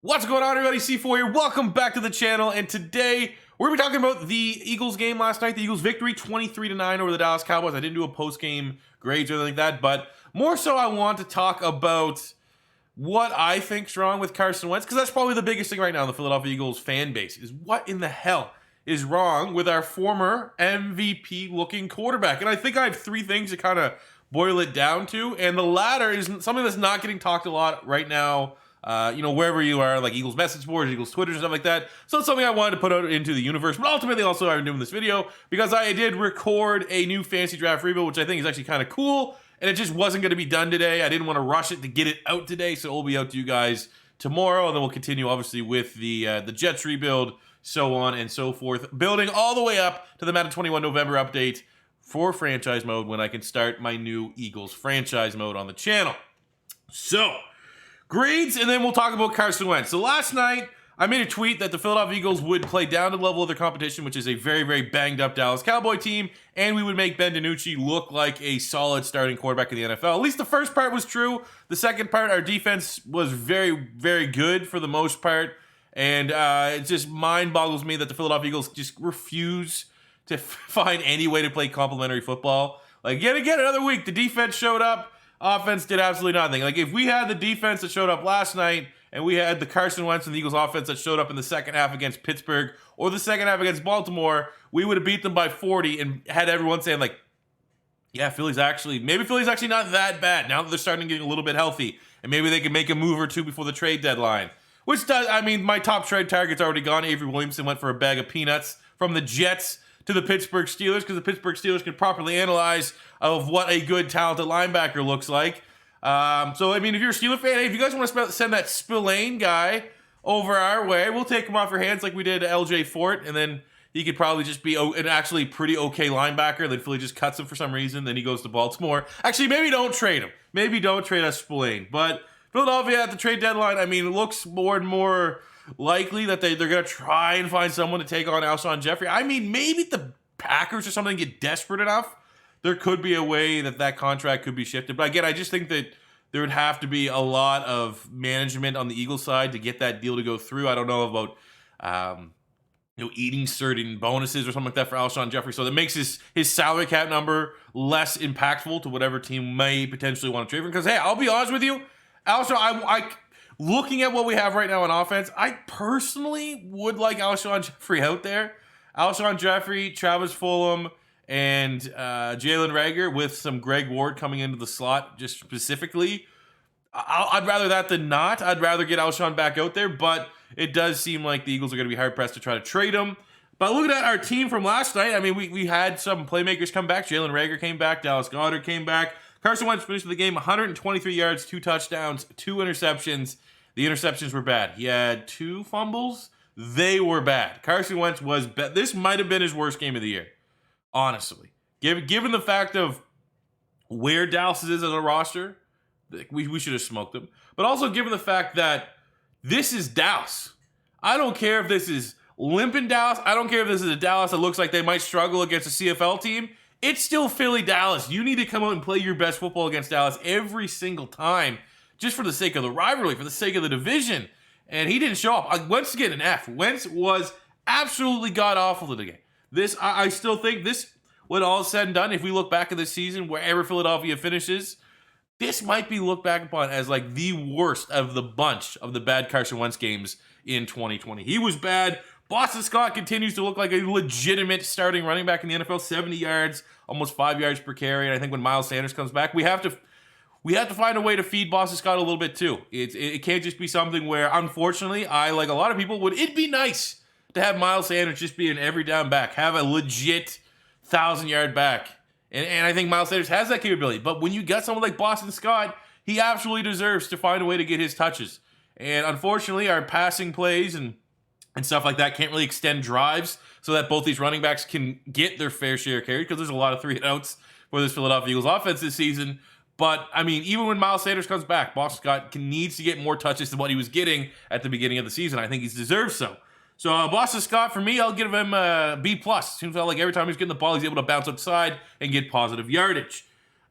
What's going on, everybody? C4 here. Welcome back to the channel. And today we're going to be talking about the Eagles game last night. The Eagles victory 23-9 over the Dallas Cowboys. I didn't do a post-game grades or anything like that, but more so I want to talk about what I think's wrong with Carson Wentz, because that's probably the biggest thing right now in the Philadelphia Eagles fan base, is what in the hell is wrong with our former MVP-looking quarterback. And I think I have three things to kind of boil it down to, and the latter is something that's not getting talked a lot right now. Wherever you are, like Eagles message boards, Eagles Twitter, stuff like that. So it's something I wanted to put out into the universe, but ultimately also I'm doing this video because I did record a new fantasy draft rebuild, which I think is actually kind of cool, and it just wasn't going to be done today. I didn't want to rush it to get it out today, so it will be out to you guys tomorrow, and then we'll continue obviously with the Jets rebuild, so on and so forth, building all the way up to the Madden 21 November update for franchise mode when I can start my new Eagles franchise mode on the channel. So grades, and then we'll talk about Carson Wentz. So last night, I made a tweet that the Philadelphia Eagles would play down to the level of their competition, which is a very, very banged-up Dallas Cowboy team, and we would make Ben DiNucci look like a solid starting quarterback in the NFL. At least the first part was true. The second part, our defense was very, very good for the most part, and it just mind-boggles me that the Philadelphia Eagles just refuse to find any way to play complementary football. Like, yet again, another week, the defense showed up. Offense did absolutely nothing. Like, if we had the defense that showed up last night and we had the Carson Wentz and the Eagles offense that showed up in the second half against Pittsburgh or the second half against Baltimore, we would have beat them by 40 and had everyone saying, like, yeah, maybe Philly's actually not that bad now that they're starting to get a little bit healthy, and maybe they can make a move or two before the trade deadline. Which does, I mean, my top trade target's already gone. Avery Williamson went for a bag of peanuts from the Jets to the Pittsburgh Steelers, because the Pittsburgh Steelers can properly analyze of what a good, talented linebacker looks like. So, I mean, if you're a Steelers fan, hey, if you guys want to send that Spillane guy over our way, we'll take him off your hands like we did LJ Fort, and then he could probably just be an actually pretty okay linebacker. Then Philly just cuts him for some reason, then he goes to Baltimore. Actually, maybe don't trade him. Maybe don't trade us Spillane. But Philadelphia at the trade deadline, I mean, it looks more and more likely that they're going to try and find someone to take on Alshon Jeffrey. I mean, maybe the Packers or something get desperate enough. There could be a way that contract could be shifted. But again, I just think that there would have to be a lot of management on the Eagles side to get that deal to go through. I don't know about eating certain bonuses or something like that for Alshon Jeffrey. So that makes his salary cap number less impactful to whatever team may potentially want to trade for him. Because, hey, I'll be honest with you, Alshon, looking at what we have right now on offense, I personally would like Alshon Jeffrey out there. Alshon Jeffrey, Travis Fulgham, and Jalen Reagor with some Greg Ward coming into the slot just specifically. I'd rather that than not. I'd rather get Alshon back out there, but it does seem like the Eagles are going to be hard-pressed to try to trade him. But looking at our team from last night, I mean, we had some playmakers come back. Jalen Reagor came back. Dallas Goedert came back. Carson Wentz finished the game 123 yards, 2 touchdowns, 2 interceptions. The interceptions were bad. He had 2 fumbles. They were bad. Carson Wentz was bad. This might have been his worst game of the year, honestly. Given the fact of where Dallas is as a roster, we should have smoked them. But also given the fact that this is Dallas. I don't care if this is limping Dallas. I don't care if this is a Dallas that looks like they might struggle against a CFL team. It's still Philly Dallas. You need to come out and play your best football against Dallas every single time, just for the sake of the rivalry, for the sake of the division. And he didn't show up. Wentz get an F. Wentz was absolutely god-awful today. I still think this, when all is said and done, if we look back at this season, wherever Philadelphia finishes, this might be looked back upon as like the worst of the bunch of the bad Carson Wentz games in 2020. He was bad. Boston Scott continues to look like a legitimate starting running back in the NFL, 70 yards, almost 5 yards per carry. And I think when Miles Sanders comes back, we have to find a way to feed Boston Scott a little bit too. It can't just be something where, unfortunately, like a lot of people, it'd be nice to have Miles Sanders just be an every down back, have a legit 1,000-yard back. And I think Miles Sanders has that capability. But when you got someone like Boston Scott, he absolutely deserves to find a way to get his touches. And unfortunately, our passing plays and stuff like that can't really extend drives so that both these running backs can get their fair share carried, because there's a lot of 3-and-outs for this Philadelphia Eagles offense this season. But, I mean, even when Miles Sanders comes back, Boston Scott needs to get more touches than what he was getting at the beginning of the season. I think he deserves so. So, Boston Scott, for me, I'll give him a B+. Seems like every time he's getting the ball, he's able to bounce outside and get positive yardage.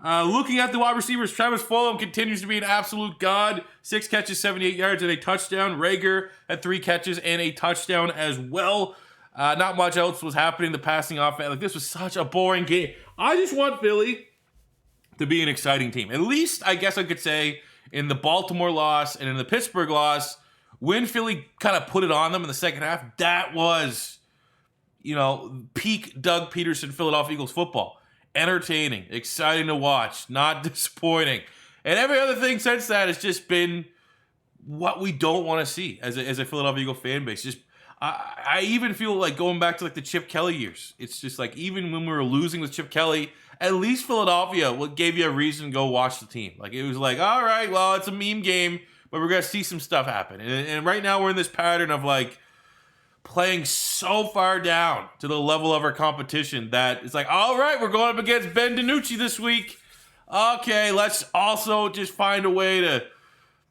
Looking at the wide receivers, Travis Fulgham continues to be an absolute god. 6 catches, 78 yards, and a touchdown. Rager had 3 catches and a touchdown as well. Not much else was happening in the passing offense. Like, this was such a boring game. I just want Philly to be an exciting team. At least, I guess I could say, in the Baltimore loss and in the Pittsburgh loss, when Philly kind of put it on them in the second half, that was, peak Doug Peterson Philadelphia Eagles football. Entertaining, exciting to watch, not disappointing. And every other thing since that has just been what we don't want to see as a Philadelphia Eagle fan base. Just I even feel like going back to like the Chip Kelly years. It's just like even when we were losing with Chip Kelly, at least Philadelphia gave you a reason to go watch the team. Like it was like, all right, well, it's a meme game, but we're gonna see some stuff happen. And right now we're in this pattern of like playing so far down to the level of our competition that it's like, all right, we're going up against Ben DiNucci this week. Okay, let's also just find a way to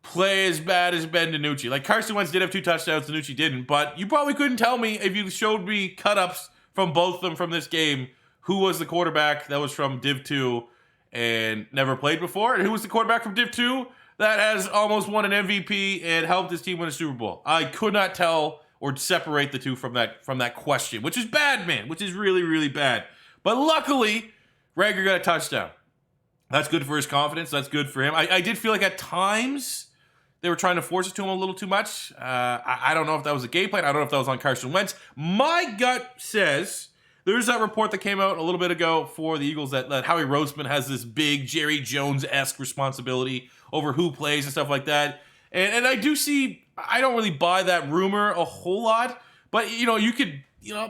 play as bad as Ben DiNucci. Like Carson Wentz did have 2 touchdowns, DiNucci didn't, but you probably couldn't tell me if you showed me cut-ups from both of them from this game who was the quarterback that was from Div 2 and never played before, and who was the quarterback from Div 2 that has almost won an MVP and helped his team win a Super Bowl. I could not tell or separate the two from that question, which is bad, man, which is really, really bad. But luckily, Rager got a touchdown. That's good for his confidence. That's good for him. I did feel like at times they were trying to force it to him a little too much. I don't know if that was a game plan. I don't know if that was on Carson Wentz. My gut says there's that report that came out a little bit ago for the Eagles that Howie Roseman has this big Jerry Jones-esque responsibility over who plays and stuff like that. And I do see, I don't really buy that rumor a whole lot, but you could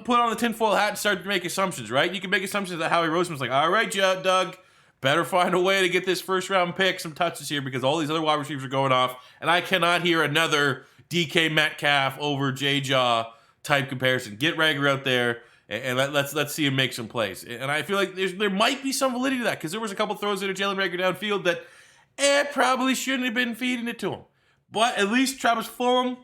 put on the tinfoil hat and start to make assumptions, right? You can make assumptions that Howie Roseman's like, all right, Doug, better find a way to get this first round pick some touches here because all these other wide receivers are going off, and I cannot hear another DK Metcalf over J-Jaw type comparison. Get Rager out there and let's see him make some plays. And I feel like there might be some validity to that because there was a couple throws into Jalen Rager downfield that probably shouldn't have been feeding it to him. But at least Travis Fulgham,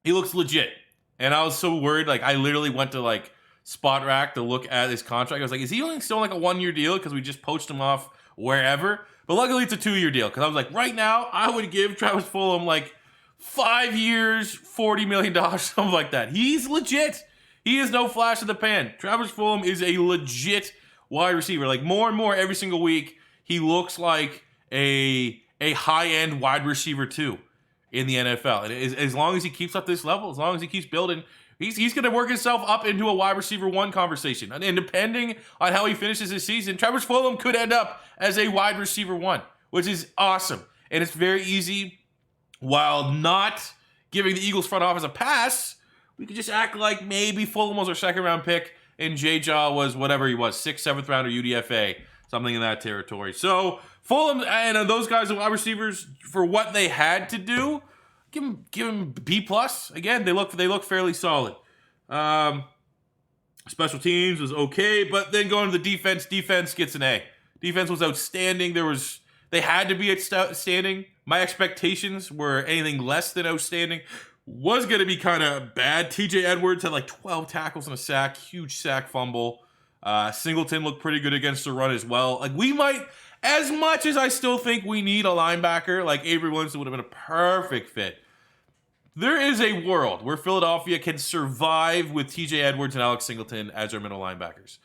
he looks legit. And I was so worried. Like, I literally went to, like, Spot Rack to look at his contract. I was like, is he only still like a 1-year deal because we just poached him off wherever? But luckily, it's a 2-year deal. Because I was like, right now, I would give Travis Fulgham, like, 5 years, $40 million, something like that. He's legit. He is no flash in the pan. Travis Fulgham is a legit wide receiver. Like, more and more every single week, he looks like a high-end wide receiver, too, in the NFL. And as long as he keeps up this level, as long as he keeps building, he's going to work himself up into a wide receiver 1 conversation. And depending on how he finishes his season, Travis Fulgham could end up as a wide receiver 1, which is awesome. And it's very easy, while not giving the Eagles front office a pass, we could just act like maybe Fulgham was our second-round pick and J-Jaw was whatever he was, 6th, 7th rounder UDFA, something in that territory. So Fulgham and those guys, the wide receivers, for what they had to do, give him B+. Again, they look fairly solid. Special teams was okay, but then going to the defense gets an A. Defense was outstanding. They had to be outstanding. My expectations were anything less than outstanding. Was going to be kind of bad. TJ Edwards had like 12 tackles and a sack, huge sack fumble. Singleton looked pretty good against the run as well. Like, we might, as much as I still think we need a linebacker, like Avery Williamson would have been a perfect fit. There is a world where Philadelphia can survive with TJ Edwards and Alex Singleton as their middle linebackers.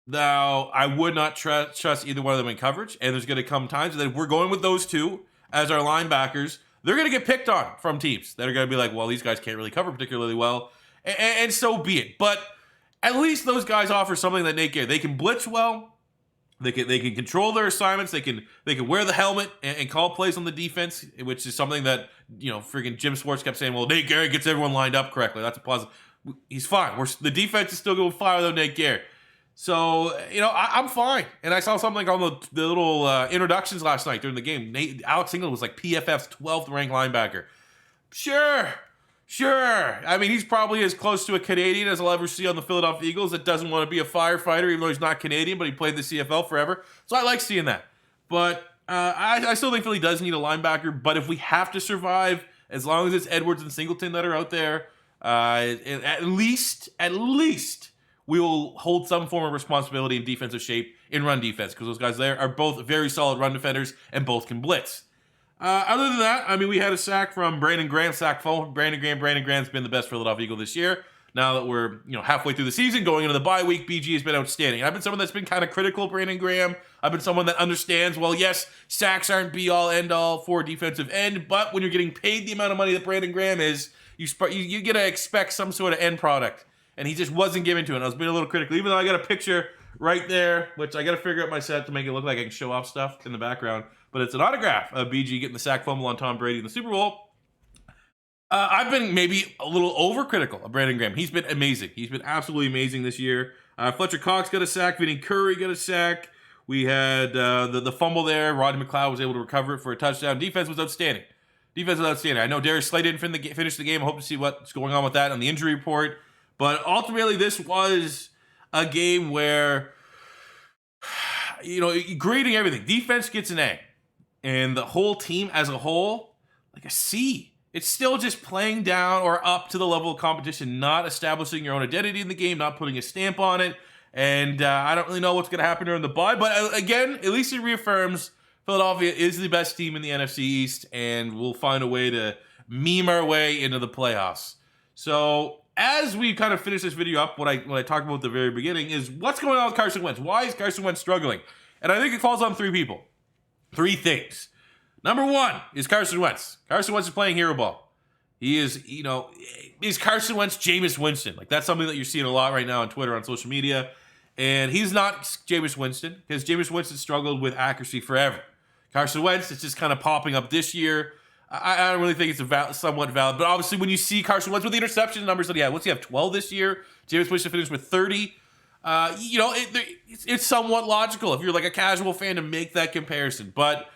Now, I would not trust either one of them in coverage, and there's going to come times that if we're going with those two as our linebackers, they're going to get picked on from teams that are going to be like, well, these guys can't really cover particularly well, and so be it. But at least those guys offer something that Nate Gary. They can blitz well. They can control their assignments. They can wear the helmet and call plays on the defense, which is something that freaking Jim Schwartz kept saying. Well, Nate Gary gets everyone lined up correctly. That's a positive. He's fine. The defense is still going fire though, Nate Gary. So I'm fine. And I saw something on the little introductions last night during the game. Alex Singleton was like PFF's 12th ranked linebacker. Sure. I mean, he's probably as close to a Canadian as I'll ever see on the Philadelphia Eagles that doesn't want to be a firefighter, even though he's not Canadian, but he played the CFL forever. So I like seeing that. But I still think Philly does need a linebacker. But if we have to survive, as long as it's Edwards and Singleton that are out there, at least we will hold some form of responsibility in defensive shape in run defense because those guys there are both very solid run defenders and both can blitz. Other than that, I mean, we had a sack from Brandon Graham, sack from Brandon Graham. Brandon Graham's been the best Philadelphia Eagle this year. Now that we're halfway through the season, going into the bye week, BG has been outstanding. I've been someone that's been kind of critical of Brandon Graham. I've been someone that understands, well, yes, sacks aren't be-all, end-all for a defensive end, but when you're getting paid the amount of money that Brandon Graham is, you gotta expect some sort of end product. And he just wasn't given to it. I was being a little critical, even though I got a picture right there, which I got to figure out my set to make it look like I can show off stuff in the background. But it's an autograph of BG getting the sack fumble on Tom Brady in the Super Bowl. I've been maybe a little overcritical of Brandon Graham. He's been amazing. He's been absolutely amazing this year. Fletcher Cox got a sack. Vinny Curry got a sack. We had the fumble there. Rodney McLeod was able to recover it for a touchdown. Defense was outstanding. I know Darius Slay didn't finish the game. I hope to see what's going on with that on the injury report. But ultimately, this was a game where, grading everything. Defense gets an A. And the whole team as a whole, like a C. It's still just playing down or up to the level of competition, not establishing your own identity in the game, not putting a stamp on it. And I don't really know what's going to happen during the bye. But again, at least it reaffirms Philadelphia is the best team in the NFC East, and we'll find a way to meme our way into the playoffs. So as we kind of finish this video up, what I talked about at the very beginning is what's going on with Carson Wentz. Why is Carson Wentz struggling? And I think it falls on three people. Three things. Number one is Carson Wentz. Carson Wentz is playing hero ball. He is, is Carson Wentz Jameis Winston? Like, that's something that you're seeing a lot right now on Twitter, on social media. And he's not Jameis Winston because Jameis Winston struggled with accuracy forever. Carson Wentz is just kind of popping up this year. I don't really think it's somewhat valid. But obviously, when you see Carson Wentz with the interception numbers that he had, what's he have, 12 this year? Jameis Winston finished with 30. It's somewhat logical if you're like a casual fan to make that comparison. But,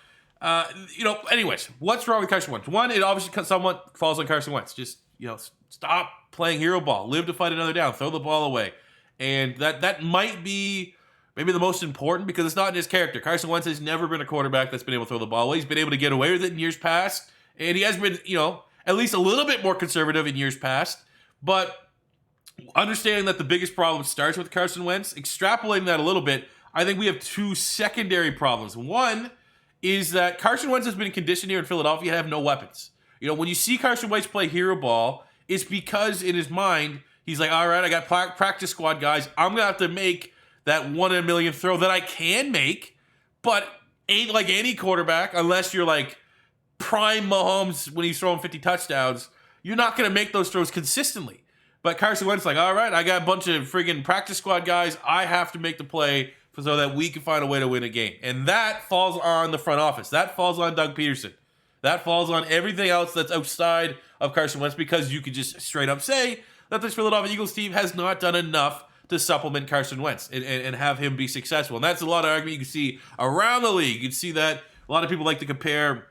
anyways, what's wrong with Carson Wentz? One, it obviously somewhat falls on Carson Wentz. Just, stop playing hero ball. Live to fight another down. Throw the ball away. And that might be maybe the most important because it's not in his character. Carson Wentz has never been a quarterback that's been able to throw the ball away. He's been able to get away with it in years past. And he has been, at least a little bit more conservative in years past. But understanding that the biggest problem starts with Carson Wentz, extrapolating that a little bit, I think we have two secondary problems. One is that Carson Wentz has been conditioned here in Philadelphia to have no weapons. When you see Carson Wentz play hero ball, it's because in his mind, he's like, all right, I got practice squad guys. I'm going to have to make that 1 in a million throw that I can make, but ain't like any quarterback, unless you're like prime Mahomes when he's throwing 50 touchdowns, you're not going to make those throws consistently. But Carson Wentz like, all right, I got a bunch of friggin' practice squad guys. I have to make the play so that we can find a way to win a game. And that falls on the front office. That falls on Doug Peterson. That falls on everything else that's outside of Carson Wentz because you could just straight up say that this Philadelphia Eagles team has not done enough to supplement Carson Wentz and have him be successful. And that's a lot of argument you can see around the league. You can see that a lot of people like to compare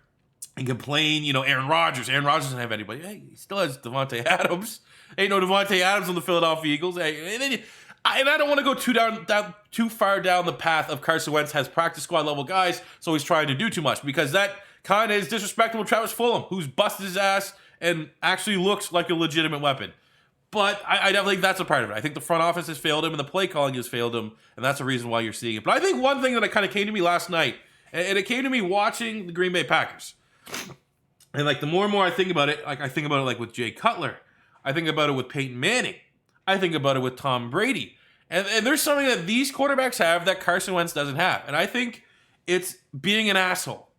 and complain, Aaron Rodgers. Aaron Rodgers doesn't have anybody. Hey, he still has Devontae Adams. Ain't no Devontae Adams on the Philadelphia Eagles. And I don't want to go too far down the path of Carson Wentz has practice squad level guys, so he's trying to do too much because that kind of is disrespectful to Travis Fulgham, who's busted his ass and actually looks like a legitimate weapon. But I definitely think that's a part of it. I think the front office has failed him and the play calling has failed him, and that's the reason why you're seeing it. But I think one thing that kind of came to me last night, and it came to me watching the Green Bay Packers. And like the more and more I think about it, like I think about it like with Jay Cutler. I think about it with Peyton Manning. I think about it with Tom Brady. And there's something that these quarterbacks have that Carson Wentz doesn't have. And I think it's being an asshole.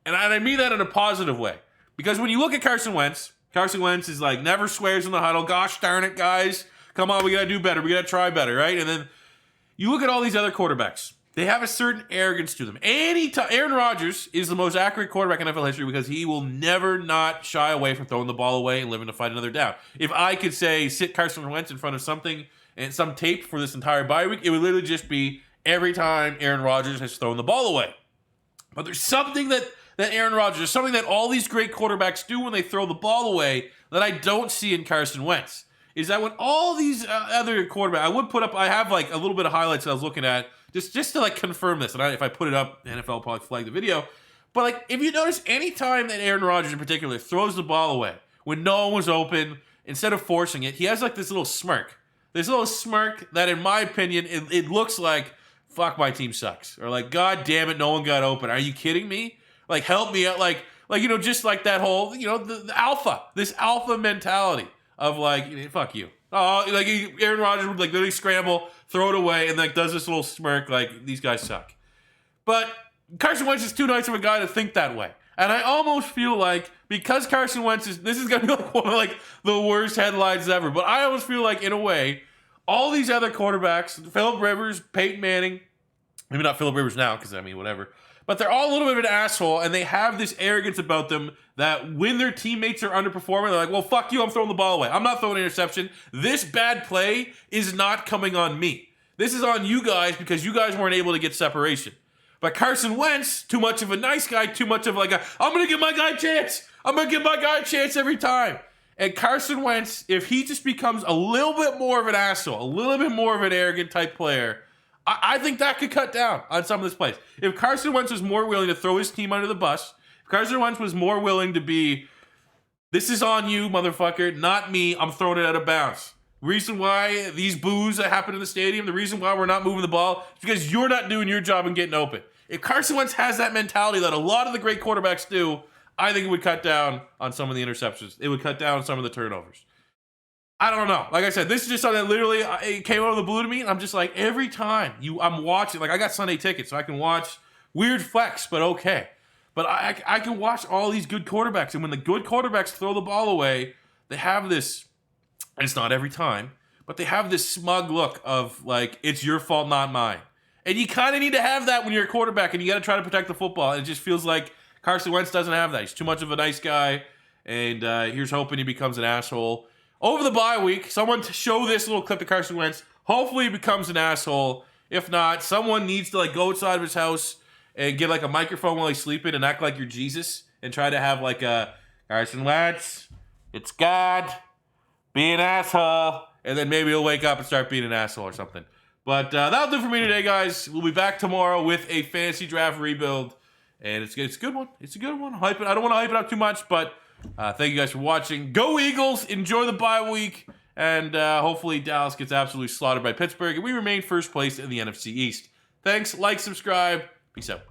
And I mean that in a positive way. Because when you look at Carson Wentz is like never swears in the huddle. Gosh darn it, guys. Come on, we got to do better. We got to try better, right? And then you look at all these other quarterbacks. They have a certain arrogance to them. Aaron Rodgers is the most accurate quarterback in NFL history because he will never not shy away from throwing the ball away and living to fight another down. If I could say sit Carson Wentz in front of something and some tape for this entire bye week, it would literally just be every time Aaron Rodgers has thrown the ball away. But there's something that Aaron Rodgers, there's something that all these great quarterbacks do when they throw the ball away that I don't see in Carson Wentz. Is that when all these other quarterbacks, I have like a little bit of highlights that I was looking at just to like confirm this. And if I put it up, the NFL will probably flag the video. But like if you notice, any time that Aaron Rodgers in particular throws the ball away when no one was open, instead of forcing it, he has like this little smirk. This little smirk that, in my opinion, it looks like fuck, my team sucks. Or like, God damn it, no one got open. Are you kidding me? Like, help me out. Like, just like that whole, the alpha, this alpha mentality of like, fuck you. Oh, like Aaron Rodgers would like literally scramble, throw it away, and like does this little smirk like, these guys suck. But Carson Wentz is too nice of a guy to think that way. And I almost feel like, because Carson Wentz this is going to be like one of like the worst headlines ever, but I almost feel like, in a way, all these other quarterbacks, Phillip Rivers, Peyton Manning, maybe not Phillip Rivers now, because I mean, whatever, but they're all a little bit of an asshole, and they have this arrogance about them that when their teammates are underperforming, they're like, well, fuck you, I'm throwing the ball away. I'm not throwing an interception. This bad play is not coming on me. This is on you guys because you guys weren't able to get separation. But Carson Wentz, too much of a nice guy, too much of like I'm going to give my guy a chance. I'm going to give my guy a chance every time. And Carson Wentz, if he just becomes a little bit more of an asshole, a little bit more of an arrogant type player, I think that could cut down on some of this plays. If Carson Wentz was more willing to throw his team under the bus, if Carson Wentz was more willing to be, this is on you, motherfucker, not me, I'm throwing it out of bounds. Reason why these boos that happen in the stadium, the reason why we're not moving the ball, is because you're not doing your job and getting open. If Carson Wentz has that mentality that a lot of the great quarterbacks do, I think it would cut down on some of the interceptions. It would cut down on some of the turnovers. I don't know. Like I said, this is just something that literally it came out of the blue to me, and I'm just like, every time I'm watching, like I got Sunday tickets, so I can watch weird flex, but okay. But I can watch all these good quarterbacks, and when the good quarterbacks throw the ball away, they have this, and it's not every time, but they have this smug look of like, it's your fault, not mine. And you kind of need to have that when you're a quarterback, and you got to try to protect the football. And it just feels like Carson Wentz doesn't have that. He's too much of a nice guy, and here's hoping he becomes an asshole. Over the bye week, someone to show this little clip to Carson Wentz. Hopefully he becomes an asshole. If not, someone needs to like go outside of his house and get like a microphone while he's sleeping and act like you're Jesus and try to have like a Carson Wentz, it's God, be an asshole, and then maybe he'll wake up and start being an asshole or something. But that'll do it for me today, guys. We'll be back tomorrow with a fantasy draft rebuild, and it's a good one. It's a good one. I don't want to hype it up too much, but thank you guys for watching. Go Eagles! Enjoy the bye week, and hopefully Dallas gets absolutely slaughtered by Pittsburgh, and we remain first place in the NFC East. Thanks, like, subscribe. Peace out.